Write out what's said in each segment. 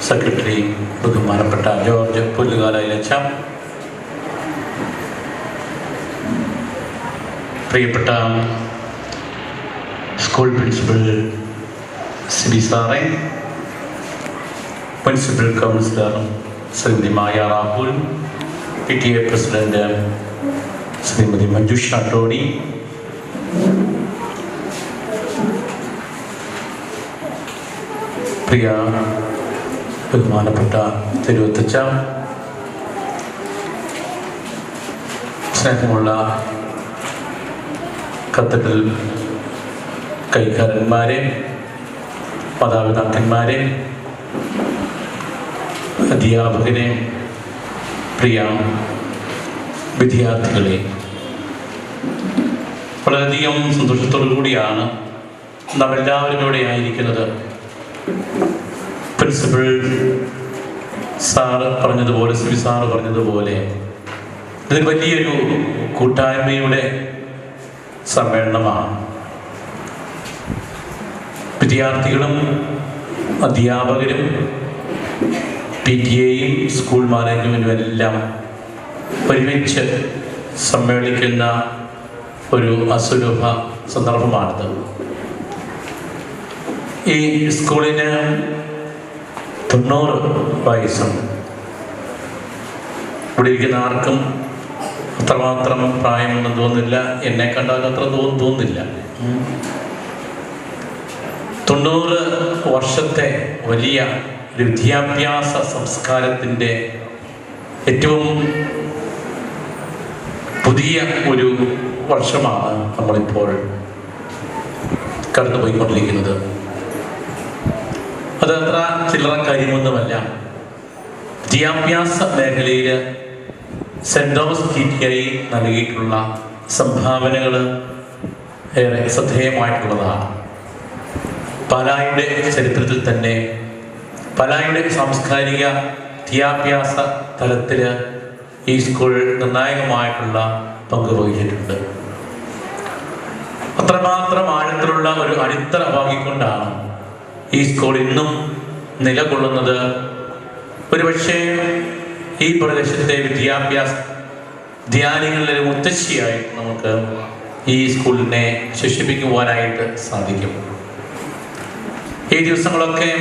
Secretary ബഹുമാനപ്പെട്ട George പുല്ലുകാലയിലച്ച, പ്രിയപ്പെട്ട school principal Sibi സാറേ, municipal councillor Shrimati Maya Rahul, PTA president Shrimati Manjusha Tony, പ്രിയ ബഹുമാനപ്പെട്ട തിരുവത്തച്ച, സ്നേഹമുള്ള കത്തീഡ്രൽ കൈക്കാരന്മാരെ, മാതാപിതാക്കന്മാരെ, അധ്യാപകരെ, പ്രിയ വിദ്യാർത്ഥികളെ, വളരെയധികം സന്തോഷത്തോടു കൂടിയാണ് നാം എല്ലാവരും ഇവിടെ ആയിരിക്കുന്നത്. പ്രിൻസിപ്പൽ സാറ് പറഞ്ഞതുപോലെ, സിബി സാറ് പറഞ്ഞതുപോലെ, ഇത് വലിയൊരു കൂട്ടായ്മയുടെ സമ്മേളനമാണ്. വിദ്യാർത്ഥികളും അധ്യാപകരും PTA-യും സ്കൂൾ മാനേജ്മെൻറ്റും എല്ലാം ഒരുമിച്ച് സമ്മേളിക്കുന്ന ഒരു അസുലഭ സന്ദർഭമാണിത്. ഈ സ്കൂളിന് 90 വയസ്സുണ്ട്. ഇവിടെ ഇരിക്കുന്ന ആർക്കും അത്രമാത്രം പ്രായമൊന്നും തോന്നുന്നില്ല. എന്നെ കണ്ടാൽ അത്ര തോന്നുന്നില്ല. 90 വർഷത്തെ വലിയ ഒരു വിദ്യാഭ്യാസ സംസ്കാരത്തിൻ്റെ ഏറ്റവും പുതിയ ഒരു വർഷമാണ് നമ്മളിപ്പോൾ കടന്നുപോയിക്കൊണ്ടിരിക്കുന്നത്. അത് അത്ര ചില്ലറ കാര്യമൊന്നുമല്ല. വിദ്യാഭ്യാസ മേഖലയിൽ സെൻറ് തോമസ് TTI നൽകിയിട്ടുള്ള സംഭാവനകൾ ഏറെ ശ്രദ്ധേയമായിട്ടുള്ളതാണ്. പാലായുടെ ചരിത്രത്തിൽ തന്നെ പാലായുടെ സാംസ്കാരിക വിദ്യാഭ്യാസ തലത്തിൽ ഈ സ്കൂൾ നിർണായകമായിട്ടുള്ള പങ്ക് വഹിച്ചിട്ടുണ്ട്. അത്രമാത്രം ആഴത്തിലുള്ള ഒരു അടിത്തറ പാകിക്കൊണ്ടാണ് ഈ സ്കൂൾ ഇന്നും നിലകൊള്ളുന്നത്. ഒരുപക്ഷെ ഈ പ്രദേശത്തെ വിദ്യാലയങ്ങളിലെ മുത്തശ്ശിയായി നമുക്ക് ഈ സ്കൂളിനെ വിശേഷിപ്പിക്കുവാനായിട്ട് സാധിക്കും. ഈ ദിവസങ്ങളൊക്കെ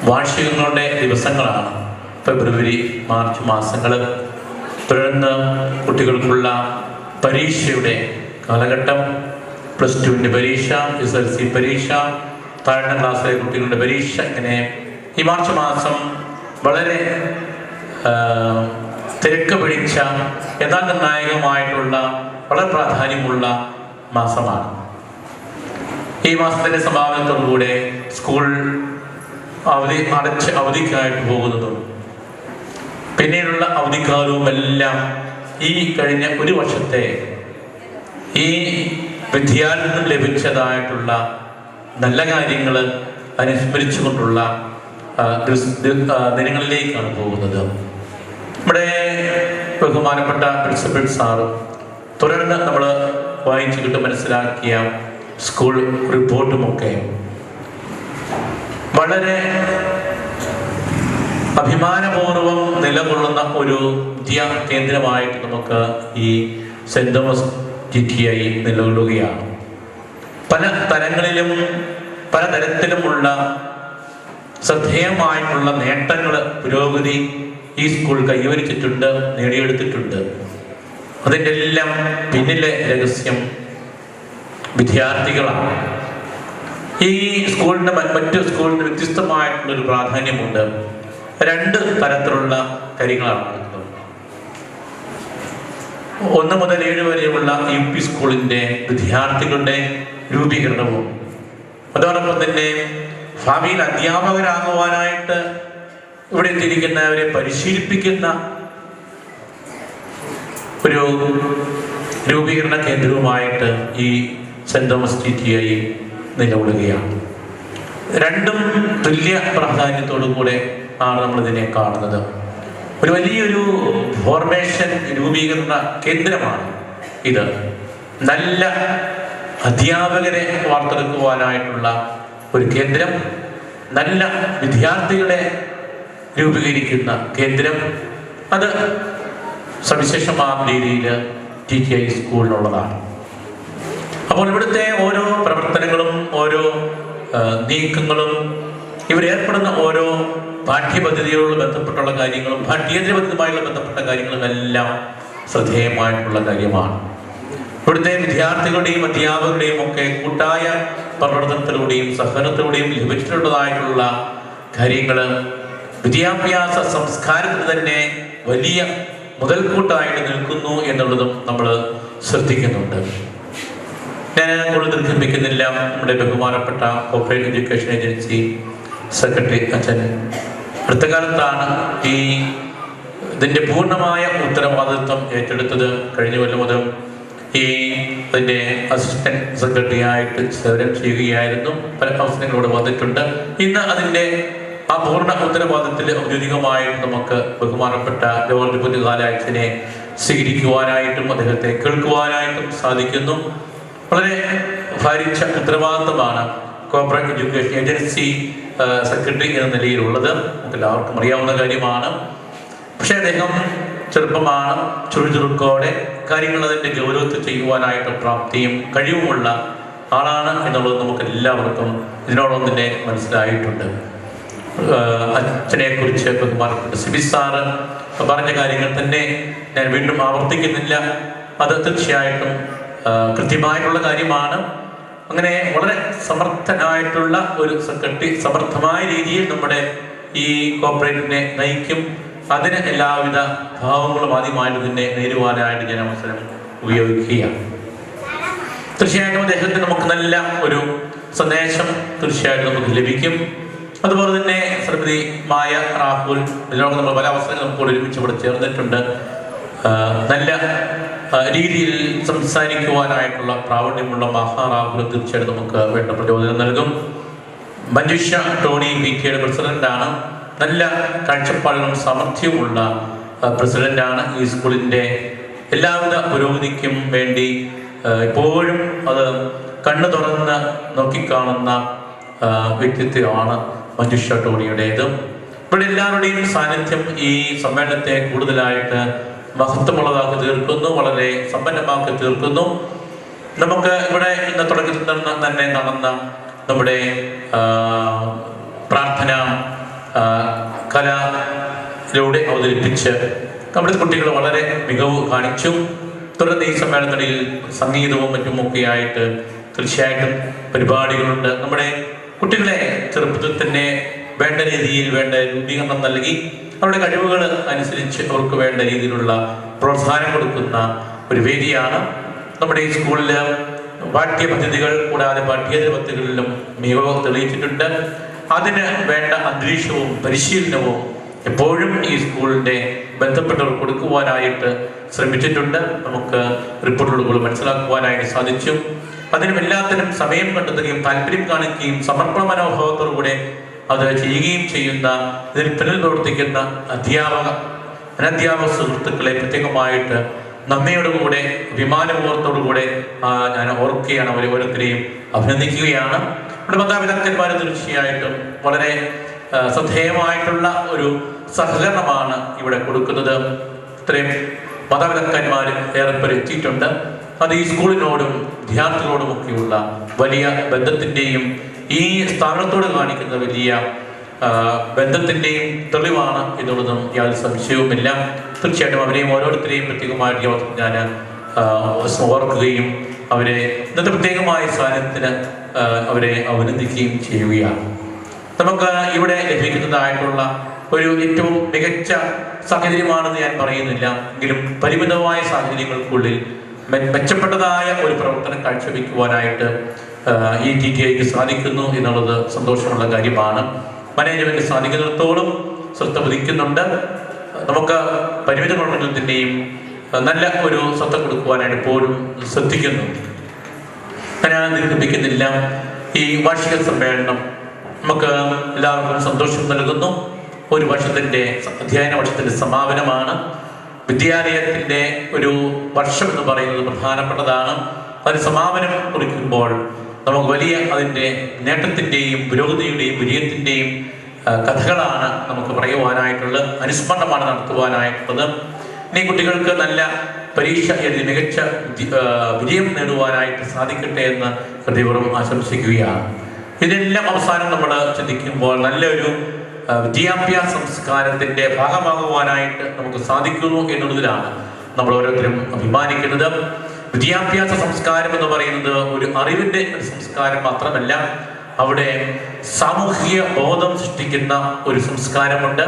വാർഷികങ്ങളുടെ ദിവസങ്ങളാണ്. ഫെബ്രുവരി, മാർച്ച് മാസങ്ങൾ. തുടർന്ന് കുട്ടികൾക്കുള്ള പരീക്ഷയുടെ കാലഘട്ടം, +2 പരീക്ഷ, SSLC പരീക്ഷ, താഴ്ന്ന ക്ലാസ്സിലെ കുട്ടികളുടെ പരീക്ഷ. ഇങ്ങനെ ഈ മാർച്ച് മാസം വളരെ തിരക്ക് പിടിച്ച എന്നാൽ നിർണായകമായിട്ടുള്ള വളരെ പ്രാധാന്യമുള്ള മാസമാണ്. ഈ മാസത്തിൻ്റെ സമാപനത്തോടുകൂടെ സ്കൂൾ അവധിക്കായിട്ട് പോകുന്നതും പിന്നീടുള്ള അവധിക്കാലവും എല്ലാം ഈ കഴിഞ്ഞ ഒരു വർഷത്തെ ഈ വിദ്യാലയത്തിൽ ലഭിച്ചതായിട്ടുള്ള നല്ല കാര്യങ്ങൾ അനുസ്മരിച്ചുകൊണ്ടുള്ള ദിനങ്ങളിലേക്കാണ് പോകുന്നത്. നമ്മുടെ ബഹുമാനപ്പെട്ട പ്രിൻസിപ്പൽ സാർ തുടർന്ന് നമ്മൾ വായിച്ചു കിട്ടും മനസ്സിലാക്കിയ സ്കൂൾ റിപ്പോർട്ടുമൊക്കെ വളരെ അഭിമാനപൂർവം നിലകൊള്ളുന്ന ഒരു വിദ്യാ കേന്ദ്രമായിട്ട് നമുക്ക് ഈ സെൻറ് തോമസ് TTI നിലകൊള്ളുകയാണ്. പല തലങ്ങളിലും പല തരത്തിലുമുള്ള ശ്രദ്ധേയമായിട്ടുള്ള നേട്ടങ്ങൾ, പുരോഗതി ഈ സ്കൂൾ കൈവരിച്ചിട്ടുണ്ട്, നേടിയെടുത്തിട്ടുണ്ട്. അതിൻ്റെ എല്ലാം പിന്നിലെ രഹസ്യം വിദ്യാർത്ഥികളാണ്. ഈ സ്കൂളിൻ്റെ മറ്റു സ്കൂളിന് വ്യത്യസ്തമായിട്ടുള്ളൊരു പ്രാധാന്യമുണ്ട്. 2 തരത്തിലുള്ള കാര്യങ്ങളാണ്. 1 മുതൽ 7 വരെയുള്ള UP സ്കൂളിൻ്റെ വിദ്യാർത്ഥികളുടെ രൂപീകരണവും അതോടൊപ്പം തന്നെ ഭാവിയിൽ അധ്യാപകരാകുവാനായിട്ട് ഇവിടെ എത്തിയിരിക്കുന്നവരെ പരിശീലിപ്പിക്കുന്ന ഒരു രൂപീകരണ കേന്ദ്രവുമായിട്ട് ഈ സെൻറ് തോമസ് TTI നിലകൊള്ളുകയാണ്. 2ഉം തുല്യ പ്രാധാന്യത്തോടു കൂടെ ആണ് നമ്മളിതിനെ കാണുന്നത്. ഒരു വലിയൊരു ഫോർമേഷൻ രൂപീകരണ കേന്ദ്രമാണ് ഇത്. നല്ല അധ്യാപകരെ വാർത്തെടുക്കുവാനായിട്ടുള്ള ഒരു കേന്ദ്രം, നല്ല വിദ്യാർത്ഥികളെ രൂപീകരിക്കുന്ന കേന്ദ്രം, അത് സവിശേഷമായ രീതിയിൽ TTI സ്കൂളിനുള്ളതാണ്. അപ്പോൾ ഇവിടുത്തെ ഓരോ പ്രവർത്തനങ്ങളും ഓരോ നീക്കങ്ങളും ഇവരേർപ്പെടുന്ന ഓരോ പാഠ്യപദ്ധതിയോട് ബന്ധപ്പെട്ടുള്ള കാര്യങ്ങളും പാഠ്യേതര പദ്ധതിയുമായുള്ള ബന്ധപ്പെട്ട കാര്യങ്ങളും എല്ലാം ശ്രദ്ധേയമായിട്ടുള്ള കാര്യമാണ്. ഇവിടുത്തെ വിദ്യാർത്ഥികളുടെയും അധ്യാപകരുടെയും ഒക്കെ കൂട്ടായ പ്രവർത്തനത്തിലൂടെയും സഹകരണത്തിലൂടെയും ലഭിച്ചിട്ടുള്ളതായിട്ടുള്ള കാര്യങ്ങൾ വിദ്യാഭ്യാസ സംസ്കാരത്തിന് തന്നെ വലിയ മുതൽക്കൂട്ടായിട്ട് നിൽക്കുന്നു എന്നുള്ളതും നമ്മൾ ശ്രദ്ധിക്കുന്നുണ്ട്. ഞാൻ കൂടുതൽ ദീർഘിപ്പിക്കുന്നില്ല. നമ്മുടെ ബഹുമാനപ്പെട്ട കോർപ്പറേറ്റ് എഡ്യൂക്കേഷൻ ഏജൻസി സെക്രട്ടറി അച്ഛൻ അടുത്ത കാലത്താണ് ഇതിൻ്റെ പൂർണ്ണമായ ഉത്തരവാദിത്വം ഏറ്റെടുത്തത്. കഴിഞ്ഞ കൊല്ലം മുതൽ അതിൻ്റെ അസിസ്റ്റന്റ് സെക്രട്ടറി ആയിട്ട് സേവനം ചെയ്യുകയായിരുന്നു. പല അവസരങ്ങളോട് വന്നിട്ടുണ്ട്. ഇന്ന് അതിൻ്റെ ആ പൂർണ്ണ ഉത്തരവാദിത്തത്തിൽ ഔദ്യോഗികമായിട്ട് നമുക്ക് ബഹുമാനപ്പെട്ട ജവഹർ പുതുകാലയച്ഛനെ സ്വീകരിക്കുവാനായിട്ടും അദ്ദേഹത്തെ കേൾക്കുവാനായിട്ടും സാധിക്കുന്നു. വളരെ ഭാരിച്ച ഉത്തരവാദിത്തമാണ് കോർപ്പറേറ്റ് എഡ്യൂക്കേഷൻ ഏജൻസി സെക്രട്ടറി എന്ന നിലയിലുള്ളത്. നമുക്ക് എല്ലാവർക്കും അറിയാവുന്ന കാര്യമാണ്. പക്ഷെ അദ്ദേഹം ചെറുപ്പമാണ്, ചുറുചുറുക്കോടെ കാര്യങ്ങൾ അതിൻ്റെ ഗൗരവത്തിൽ ചെയ്യുവാനായിട്ട് പ്രാപ്തിയും കഴിവുമുള്ള ആളാണ് എന്നുള്ളത് നമുക്ക് എല്ലാവർക്കും ഇതിനോടൊപ്പം തന്നെ മനസ്സിലായിട്ടുണ്ട്. അച്ഛനെ കുറിച്ച് ബഹുമാനപ്പെട്ട സിബി സാറ് പറഞ്ഞ കാര്യങ്ങൾ തന്നെ ഞാൻ വീണ്ടും ആവർത്തിക്കുന്നില്ല. അത് തീർച്ചയായിട്ടും കൃത്യമായിട്ടുള്ള കാര്യമാണ്. അങ്ങനെ വളരെ സമർത്ഥനായിട്ടുള്ള ഒരു സെക്രട്ടറി സമർത്ഥമായ രീതിയിൽ നമ്മുടെ ഈ കോർപ്പറേറ്റിനെ നയിക്കും. അതിന് എല്ലാവിധ ഭാവങ്ങളും ആദ്യമായിട്ട് തന്നെ നേരുവാനായിട്ട് ഞാൻ അവസരം ഉപയോഗിക്കുകയാണ്. തീർച്ചയായിട്ടും അദ്ദേഹത്തിന് നമുക്ക് നല്ല ഒരു സന്ദേശം തീർച്ചയായിട്ടും നമുക്ക് ലഭിക്കും. അതുപോലെ തന്നെ ശ്രീമതി മായ റാഹുൽ, ഇതിനോട് നമ്മൾ പല അവസരങ്ങളും നമുക്ക് ഒരുമിച്ച് ഇവിടെ ചേർന്നിട്ടുണ്ട്. നല്ല രീതിയിൽ സംസാരിക്കുവാനായിട്ടുള്ള പ്രാവീണ്യമുള്ള മഹാറാഹുൽ തീർച്ചയായിട്ടും നമുക്ക് വേണ്ട പ്രചോദനം നൽകും. മഞ്ജുഷ ടോണി PTA പ്രസിഡന്റാണ്. നല്ല കാഴ്ചപ്പാടുകളും സാമർഥ്യവുമുള്ള പ്രസിഡന്റാണ്. ഈ സ്കൂളിൻ്റെ എല്ലാവിധ പുരോഗതിക്കും വേണ്ടി എപ്പോഴും അത് കണ്ണു തുറന്ന് നോക്കിക്കാണുന്ന വ്യക്തിത്വമാണ് മഞ്ജുഷ ടോണിയുടേത്. ഇവിടെ എല്ലാവരുടെയും സാന്നിധ്യം ഈ സമ്മേളനത്തെ കൂടുതലായിട്ട് മഹത്വമുള്ളതാക്കി തീർക്കുന്നു, വളരെ സമ്പന്നമാക്കി തീർക്കുന്നു. നമുക്ക് ഇവിടെ ഇന്ന് തുടക്കത്തിൽ തന്നെ നടന്ന നമ്മുടെ പ്രാർത്ഥന കലയിലൂടെ അവതരിപ്പിച്ച് നമ്മുടെ കുട്ടികൾ വളരെ മികവ് കാണിച്ചു. തുടർന്ന് ഈ സമ്മേളനത്തിൽ സംഗീതവും മറ്റുമൊക്കെയായിട്ട് തീർച്ചയായിട്ടും പരിപാടികളുണ്ട്. നമ്മുടെ കുട്ടികളെ ചെറുപ്പത്തിൽ തന്നെ വേണ്ട രീതിയിൽ വേണ്ട രൂപീകരണം നൽകി അവരുടെ കഴിവുകൾ അനുസരിച്ച് അവർക്ക് വേണ്ട രീതിയിലുള്ള പ്രോത്സാഹനം കൊടുക്കുന്ന ഒരു വേദിയാണ് നമ്മുടെ ഈ സ്കൂളിൽ. പാഠ്യപദ്ധതികൾ കൂടാതെ പാഠ്യേതര പദ്ധതികളിലും മികവ് തെളിയിച്ചിട്ടുണ്ട്. അതിന് വേണ്ട അന്തരീക്ഷവും പരിശീലനവും എപ്പോഴും ഈ സ്കൂളിൻ്റെ ബന്ധപ്പെട്ടവർ കൊടുക്കുവാനായിട്ട് ശ്രമിച്ചിട്ടുണ്ട്. നമുക്ക് റിപ്പോർട്ടുകൾ മനസ്സിലാക്കുവാനായിട്ട് സാധിച്ചു. അതിനും എല്ലാത്തിനും സമയം കണ്ടെത്തുകയും താല്പര്യം കാണിക്കുകയും സമർപ്പണ മനോഭാവത്തോടുകൂടെ അത് ചെയ്യുകയും ചെയ്യുന്ന ഇതിൽ പിന്നിൽ പ്രവർത്തിക്കുന്ന അനധ്യാപക സുഹൃത്തുക്കളെ പ്രത്യേകമായിട്ട് നന്ദിയോടുകൂടെ അഭിമാനബോധത്തോടുകൂടെ ഞാൻ ഓർക്കുകയാണ്. അവരെ ഓരോരുത്തരെയും അഭിനന്ദിക്കുകയാണ്. നമ്മുടെ മാതാപിതാക്കന്മാർ തീർച്ചയായിട്ടും വളരെ ശ്രദ്ധേയമായിട്ടുള്ള ഒരു സഹകരണമാണ് ഇവിടെ കൊടുക്കുന്നത്. ഇത്രയും മാതാപിതാക്കന്മാർ ഏറെപ്പേർ എത്തിയിട്ടുണ്ട്. അത് ഈ സ്കൂളിനോടും വിദ്യാർത്ഥികളോടും ഒക്കെയുള്ള വലിയ ബന്ധത്തിൻ്റെയും ഈ സ്ഥാപനത്തോട് കാണിക്കുന്ന വലിയ ബന്ധത്തിൻ്റെയും തെളിവാണ് എന്നുള്ളതും യാതൊരു സംശയവുമില്ല. തീർച്ചയായിട്ടും അവരെയും ഓരോരുത്തരെയും പ്രത്യേകമായിട്ട് ഞാൻ ഓർക്കുകയും അവരെ ഇന്നത്തെ പ്രത്യേകമായ സാധനത്തിന് അവരെ അഭിനന്ദിക്കുകയും ചെയ്യുകയാണ്. നമുക്ക് ഇവിടെ ലഭിക്കുന്നതായിട്ടുള്ള ഒരു ഏറ്റവും മികച്ച സാഹചര്യമാണെന്ന് ഞാൻ പറയുന്നില്ല, എങ്കിലും പരിമിതമായ സാഹചര്യങ്ങൾക്കുള്ളിൽ മെച്ചപ്പെട്ടതായ ഒരു പ്രവർത്തനം കാഴ്ചവെക്കുവാനായിട്ട് ഈ TTIക്ക് സാധിക്കുന്നു എന്നുള്ളത് സന്തോഷമുള്ള കാര്യമാണ്. മാനേജ്മെന്റ് സാധിക്കുന്നിടത്തോളം ശ്രദ്ധ പതിക്കുന്നുണ്ട്. നമുക്ക് പരിമിത പ്രവർത്തനത്തിൻ്റെയും നല്ല ഒരു ശ്രദ്ധ കൊടുക്കുവാനായിട്ട് എപ്പോഴും ശ്രദ്ധിക്കുന്നു. ഞാൻ ദീർഘിപ്പിക്കുന്നില്ല. ഈ വാർഷിക സമ്മേളനം നമുക്ക് എല്ലാവർക്കും സന്തോഷം നൽകുന്നു. ഒരു വർഷത്തിൻ്റെ അധ്യയന വർഷത്തിൻ്റെ സമാപനമാണ്. വിദ്യാലയത്തിൻ്റെ ഒരു വർഷം എന്ന് പറയുന്നത് പ്രധാനപ്പെട്ടതാണ്. അതിന് സമാപനം കുറിക്കുമ്പോൾ നമുക്ക് വലിയ അതിൻ്റെ നേട്ടത്തിൻ്റെയും പുരോഗതിയുടെയും വിജയത്തിൻ്റെയും കഥകളാണ് നമുക്ക് പറയുവാനായിട്ടുള്ളത്, അനുസ്മരണമാണ് നടത്തുവാനായിട്ടുള്ളത്. ഇനി കുട്ടികൾക്ക് നല്ല പരീക്ഷ എഴുതി മികച്ച വിജയം നേടുവാനായിട്ട് സാധിക്കട്ടെ എന്ന് ഹൃദയപൂർവ്വം ആശംസിക്കുകയാണ്. ഇതെല്ലാം അവസാനം നമ്മൾ ചിന്തിക്കുമ്പോൾ നല്ലൊരു വിദ്യാഭ്യാസ സംസ്കാരത്തിൻ്റെ ഭാഗമാകുവാനായിട്ട് നമുക്ക് സാധിക്കുന്നു എന്നുള്ളതിലാണ് നമ്മൾ ഓരോരുത്തരും അഭിമാനിക്കുന്നത്. വിദ്യാഭ്യാസ സംസ്കാരം എന്ന് പറയുന്നത് ഒരു അറിവിൻ്റെ സംസ്കാരം മാത്രമല്ല, അവിടെ സാമൂഹിക ബോധം സൃഷ്ടിക്കുന്ന ഒരു സംസ്കാരമുണ്ട്,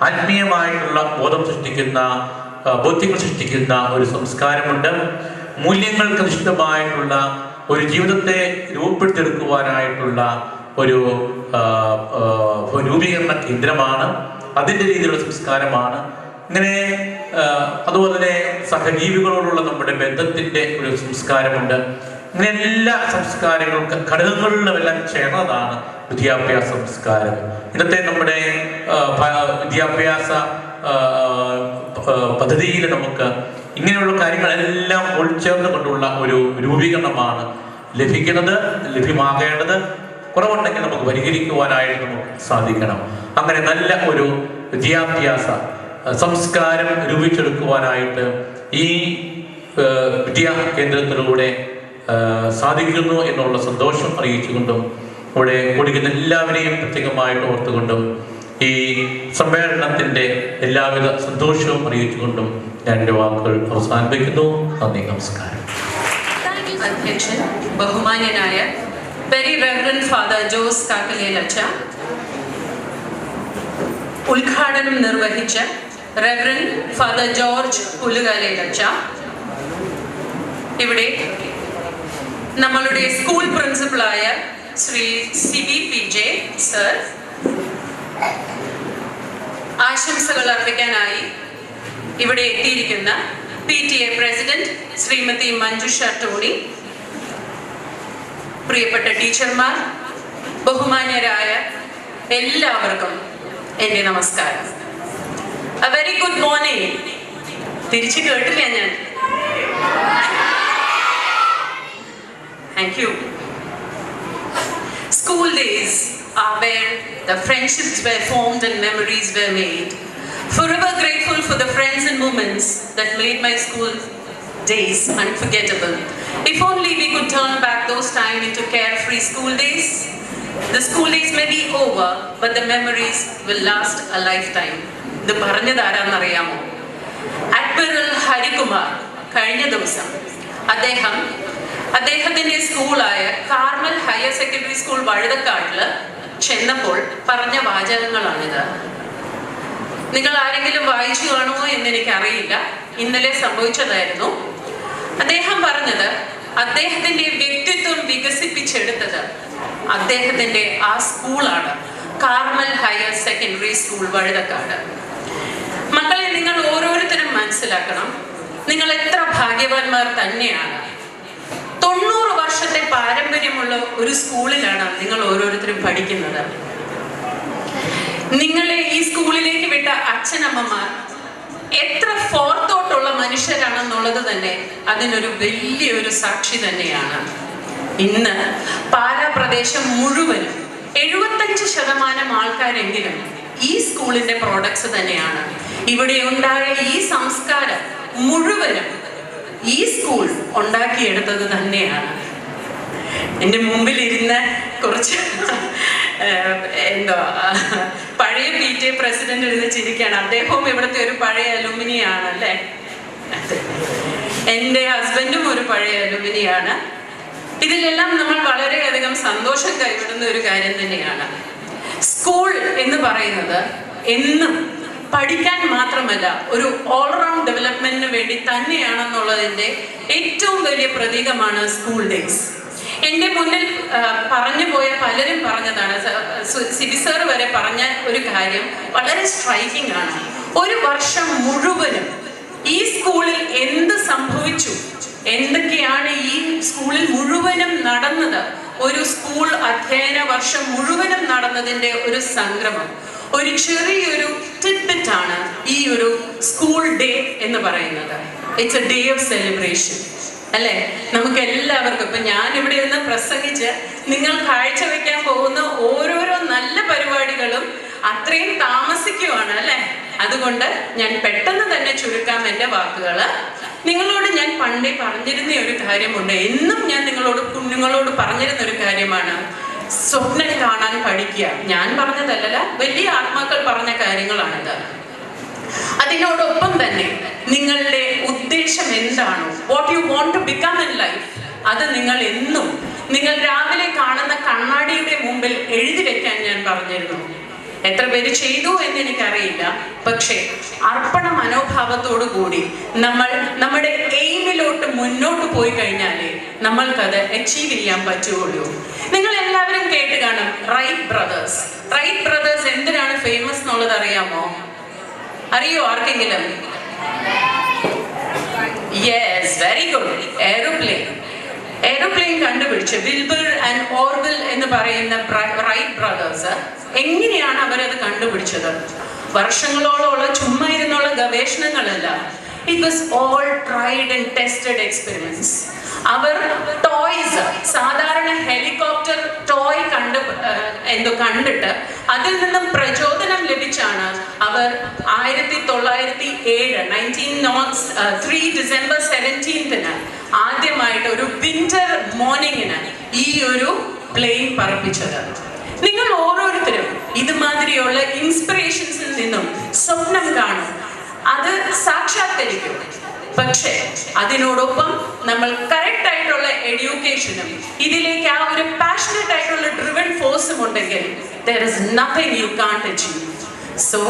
ആത്മീയമായിട്ടുള്ള ബോധം സൃഷ്ടിക്കുന്ന, ബോധ്യങ്ങൾ സൃഷ്ടിക്കുന്ന ഒരു സംസ്കാരമുണ്ട്, മൂല്യങ്ങൾക്ക് നിഷ്ഠമായിട്ടുള്ള ഒരു ജീവിതത്തെ രൂപപ്പെടുത്തിയെടുക്കുവാനായിട്ടുള്ള ഒരു രൂപീകരണ കേന്ദ്രമാണ്, അതിൻ്റെ രീതിയിലുള്ള സംസ്കാരമാണ്. ഇങ്ങനെ അതുപോലെ തന്നെ സഹജീവികളോടുള്ള നമ്മുടെ ബന്ധത്തിൻ്റെ ഒരു സംസ്കാരമുണ്ട്. ഇങ്ങനെ എല്ലാ സംസ്കാരങ്ങൾക്കും ഘടകങ്ങളിലുമെല്ലാം ചേർന്നതാണ് വിദ്യാഭ്യാസ സംസ്കാരം. ഇന്നത്തെ നമ്മുടെ വിദ്യാഭ്യാസ പദ്ധതിയിൽ നമുക്ക് ഇങ്ങനെയുള്ള കാര്യങ്ങളെല്ലാം ഉൾച്ചേർന്ന് കൊണ്ടുള്ള ഒരു രൂപീകരണമാണ് ലഭിക്കുന്നത്, ലഭ്യമാകേണ്ടത്. കുറവുണ്ടെങ്കിൽ നമുക്ക് പരിഹരിക്കുവാനായിട്ട് നമുക്ക് സാധിക്കണം. അങ്ങനെ നല്ല ഒരു വിദ്യാഭ്യാസ സംസ്കാരം രൂപിച്ചെടുക്കുവാനായിട്ട് ഈ വിദ്യാ കേന്ദ്രത്തിലൂടെ സാധിക്കുന്നു എന്നുള്ള സന്തോഷം അറിയിച്ചുകൊണ്ടും ഇവിടെ കൂടിക്കുന്ന എല്ലാവരെയും പ്രത്യേകമായിട്ട് ഓർത്തുകൊണ്ടും ഈ സമ്മേളനത്തിൻ്റെ എല്ലാവിധ സന്തോഷവും അറിയിച്ചുകൊണ്ടും ഞാൻ എൻ്റെ വാക്കുകൾ അവസാനിപ്പിക്കുന്നു. നന്ദി, നമസ്കാരം. അധ്യക്ഷൻ ബഹുമാന്യനായ വെരി റെവറൻഡ് ഫാദർ ജോസ് കാക്കലേലച്ച, ഉദ്ഘാടനം നിർവഹിച്ച റെവറൻഡ് ഫാദർ ജോർജ് പുലുകാലേലച്ച, ഇവിടെ നമ്മളുടെ സ്കൂൾ പ്രിൻസിപ്പളായ Shri Sibi P J sir, ആശംസകൾ അർപ്പിക്കാനായി ഇവിടെ എത്തിയിരിക്കുന്ന PTA president Shrimati Manjusha Tony, പ്രിയപ്പെട്ട ടീച്ചർമാർ, ബഹുമാന്യരായ എല്ലാവർക്കും എൻ്റെ നമസ്കാരം. A very good morning. തിരിച്ചു കേട്ടില്ല ഞാൻ. Thank you. School days are where the friendships were formed and memories were made. Forever grateful for the friends and moments that made my school days unforgettable. If only we could turn back those time into carefree school days. The school days may be over, but the memories will last a lifetime. ഇത് പറഞ്ഞത് ആരാന്നറിയാമോ? Admiral Harikumar. കഴിഞ്ഞ ദിവസം അദ്ദേഹത്തിന്റെ സ്കൂളായ Carmel higher secondary school വഴുതക്കാട്ടില് ചെന്നപ്പോൾ പറഞ്ഞ വാചകങ്ങളാണിത്. നിങ്ങൾ ആരെങ്കിലും വായിച്ചു കാണുമോ എന്ന് എനിക്കറിയില്ല. ഇന്നലെ സംഭവിച്ചതായിരുന്നു. അദ്ദേഹം പറഞ്ഞത് അദ്ദേഹത്തിന്റെ വ്യക്തിത്വം വികസിപ്പിച്ചെടുത്തത് അദ്ദേഹത്തിന്റെ ആ സ്കൂളാണ്, Carmel higher secondary school Vazhuthacaud. മക്കളെ, നിങ്ങൾ ഓരോരുത്തരും മനസ്സിലാക്കണം, നിങ്ങൾ എത്ര ഭാഗ്യവാന്മാർ തന്നെയാണ്. 90 വർഷത്തെ പാരമ്പര്യമുള്ള ഒരു സ്കൂളിലാണ് നിങ്ങൾ ഓരോരുത്തരും പഠിക്കുന്നത്. നിങ്ങളെ ഈ സ്കൂളിലേക്ക് വിട്ട അച്ഛനമ്മമാർ എത്ര ഫോർത്തോട്ടുള്ള മനുഷ്യരാണെന്നുള്ളത് തന്നെ അതിനൊരു വലിയൊരു സാക്ഷി തന്നെയാണ്. ഇന്ന് പാലാ പ്രദേശം മുഴുവനും 75% ആൾക്കാരെങ്കിലും ഈ സ്കൂളിന്റെ പ്രോഡക്ട്സ് തന്നെയാണ്. ഇവിടെ ഉണ്ടായ ഈ സംസ്കാരം മുഴുവനും ഈ സ്കൂൾ ഉണ്ടാക്കിയെടുത്തത് തന്നെയാണ്. എൻ്റെ മുമ്പിലിരുന്ന കുറച്ച് പഴയ PTA പ്രസിഡന്റ് ഇരുന്ന് ചിരിക്കുകയാണ്. അദ്ദേഹവും ഇവിടുത്തെ ഒരു പഴയ അലുമിനിയാണ് അല്ലേ? എൻ്റെ ഹസ്ബൻഡും ഒരു പഴയ അലുമിനിയാണ്. ഇതിലെല്ലാം നമ്മൾ വളരെയധികം സന്തോഷം കൈവിടുന്ന ഒരു കാര്യം തന്നെയാണ്. സ്കൂൾ എന്ന് പറയുന്നത് എന്നും പഠിക്കാൻ മാത്രമല്ല, ഒരു ഓൾറൗണ്ട് ഡെവലപ്മെന്റിന് വേണ്ടി തന്നെയാണെന്നുള്ളതിൻ്റെ ഏറ്റവും വലിയ പ്രതീകമാണ് സ്കൂൾ ഡേയ്സ്. എൻ്റെ മുന്നിൽ പറഞ്ഞു പോയ പലരും പറഞ്ഞതാണ്, സിബി സാർ വരെ പറഞ്ഞ ഒരു കാര്യം വളരെ സ്ട്രൈക്കിംഗ് ആണ്. ഒരു വർഷം മുഴുവനും ഈ സ്കൂളിൽ എന്ത് സംഭവിച്ചു, എന്തൊക്കെയാണ് ഈ സ്കൂളിൽ മുഴുവനും നടന്നത്, ഒരു സ്കൂൾ അധ്യയന വർഷം മുഴുവനും നടന്നതിൻ്റെ ഒരു സംഗ്രമം, ഒരു ചെറിയൊരു ടിഡ്ബിറ്റാണ് ഈ ഒരു സ്കൂൾ ഡേ എന്ന് പറയുന്നത്. It's A day of celebration. അല്ലെ? നമുക്ക് എല്ലാവർക്കും ഇപ്പൊ ഞാൻ ഇവിടെ ഇരുന്ന് പ്രസംഗിച്ച് നിങ്ങൾ കാഴ്ചവെക്കാൻ പോകുന്ന ഓരോരോ നല്ല പരിപാടികളും അത്രയും താമസിക്കുവാണ് അല്ലെ. അതുകൊണ്ട് ഞാൻ പെട്ടെന്ന് തന്നെ ചുരുക്കാം എൻ്റെ വാക്കുകള്. നിങ്ങളോട് ഞാൻ പണ്ടേ പറഞ്ഞിരുന്ന ഒരു കാര്യമുണ്ട്, എന്നും ഞാൻ കുഞ്ഞുങ്ങളോട് പറഞ്ഞിരുന്ന ഒരു കാര്യമാണ്, സ്വപ്നം കാണാൻ പഠിക്കുക. ഞാൻ പറഞ്ഞതല്ല, വലിയ ആത്മാക്കൾ പറഞ്ഞ കാര്യങ്ങളാണിത്. അതിനോടൊപ്പം തന്നെ നിങ്ങളുടെ ഉദ്ദേശം എന്താണോ, what you want to become in life, അത് നിങ്ങൾ എന്നും നിങ്ങൾ രാവിലെ കാണുന്ന കണ്ണാടിയുടെ മുമ്പിൽ എഴുതി വെക്കാൻ ഞാൻ പറഞ്ഞിരുന്നു. എത്ര പേര് ചെയ്തു എന്ന് എനിക്കറിയില്ല. പക്ഷേ അർപ്പണ മനോഭാവത്തോടു കൂടി നമ്മൾ നമ്മുടെ എയിമിലോട്ട് മുന്നോട്ട് പോയി കഴിഞ്ഞാലേ നമ്മൾക്കത് അച്ചീവ് ചെയ്യാൻ പറ്റുള്ളൂ. നിങ്ങൾ എല്ലാവരും കേട്ട് കാണും റൈറ്റ് ബ്രദേഴ്സ്. റൈറ്റ് ബ്രദേഴ്സ് എന്തിനാണ് ഫേമസ് എന്നുള്ളത് അറിയാമോ? അറിയോ ആർക്കെങ്കിലും? Yes, very good. എയ്റോപ്ലെയിൻ കണ്ടുപിടിച്ച് വിൽബർ ആൻഡ് ഓർവിൽ എന്ന് പറയുന്ന റൈറ്റ് ബ്രദേഴ്സ് എങ്ങനെയാണ് അവരത് കണ്ടുപിടിച്ചത്? വർഷങ്ങളോളമുള്ള ചുമ്മാ ഇരുന്നുള്ള ഗവേഷണങ്ങളല്ല. It was all tried and tested experiments. അവർ ടോയ്സ്, സാധാരണ ഹെലികോപ്റ്റർ ടോയ് കണ്ടിട്ട് അതിൽ നിന്നും പ്രചോദനം ലഭിച്ചാണ് അവർ 1903 ഡിസംബർ 17 ആദ്യമായിട്ട് ഒരു വിന്റർ മോർണിംഗിന് ഈ ഒരു പ്ലെയിൻ പറപ്പിച്ചത്. നിങ്ങൾ ഓരോരുത്തരും ഇതുമാതിരിയുള്ള ഇൻസ്പിറേഷൻസിൽ നിന്നും സ്വപ്നം കാണും, അത് സാക്ഷാത്കരിക്കും. പക്ഷേ അതിനോടൊപ്പം നമ്മൾ കറക്റ്റ് ആയിട്ടുള്ള എഡ്യൂക്കേഷനും ഇതിലേക്ക് ആ ഒരു പാഷനറ്റ് ആയിട്ടുള്ള ഡ്രിവൺ ഫോഴ്സും ഉണ്ടെങ്കിൽ there is nothing you can't achieve. So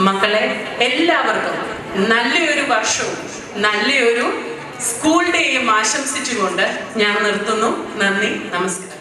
മക്കളെ, എല്ലാവർക്കും നല്ലൊരു വർഷവും നല്ലൊരു സ്കൂൾ ഡേയും ആശംസിച്ചുകൊണ്ട് ഞാൻ നിർത്തുന്നു. നന്ദി, നമസ്കാരം.